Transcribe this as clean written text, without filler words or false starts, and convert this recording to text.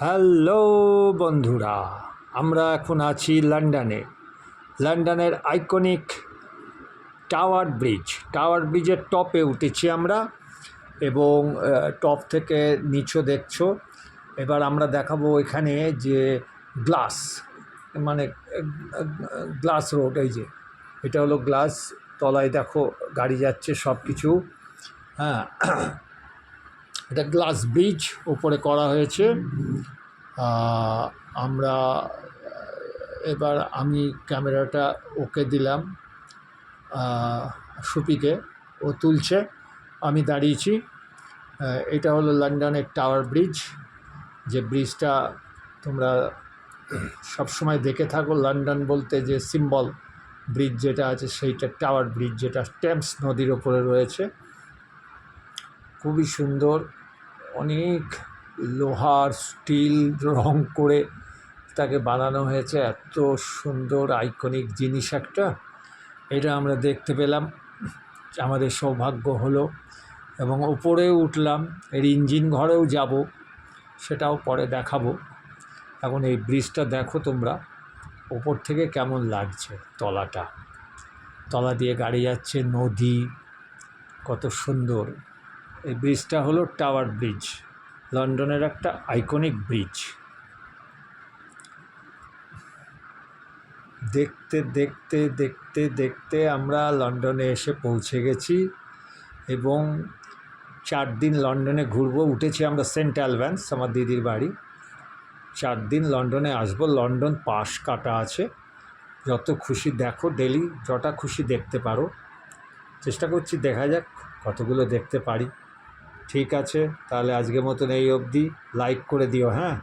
Hello বন্ধুরা, আমরা এখন আছি লন্ডনে। লন্ডনের আইকনিক টাওয়ার ব্রিজের টপে উঠেছি আমরা, এবং টপ থেকে নিচও দেখছো। এবার আমরা দেখাবো এখানে যে গ্লাস, মানে গ্লাস রোড, এই যে এটা হলো গ্লাস। তলায় দেখো গাড়ি যাচ্ছে, সব কিছু। হ্যাঁ, এটা গ্লাস ব্রিজ উপরে করা হয়েছে। আমরা এবার আমি ক্যামেরাটা ওকে দিলাম সুপিকে, ও তুলছে, আমি দাঁড়িয়েছি। এটা হলো লন্ডনের টাওয়ার ব্রিজ, যে ব্রিজটা তোমরা সবসময় দেখে থাকো। লন্ডন বলতে যে সিম্বল ব্রিজ যেটা আছে সেইটা টাওয়ার ব্রিজ, যেটা টেমস নদীর ওপরে রয়েছে। খুবই সুন্দর, অনেক লোহার স্টিল রং করে তাকে বানানো হয়েছে। এত সুন্দর আইকনিক জিনিস একটা, এটা আমরা দেখতে পেলাম, আমাদের সৌভাগ্য হলো। এবং ওপরে উঠলাম, এর ইঞ্জিন ঘরেও যাব, সেটাও পরে দেখাবো। এখন এই ব্রিজটা দেখো তোমরা ওপর থেকে কেমন লাগছে। তলা দিয়ে গাড়ি যাচ্ছে, নদী, কত সুন্দর। এই ব্রিজটা হলো টাওয়ার ব্রিজ, লন্ডনের একটা আইকনিক ব্রিজ। দেখতে দেখতে দেখতে দেখতে আমরা লন্ডনে এসে পৌঁছে গেছি, এবং 4 দিন লন্ডনে ঘুরবো। উঠেছি আমরা সেন্ট অ্যালবান্স, আমার দিদির বাড়ি। 4 দিন লন্ডনে আসবো। লন্ডন পাস কাটা আছে, যত খুশি দেখো, ডেলি যটা খুশি দেখতে পারো। চেষ্টা করছি, দেখা যাক কতগুলো দেখতে পারি। ঠিক আছে, তাহলে আজকের মতন এই অবধি। লাইক করে দিও, হ্যাঁ।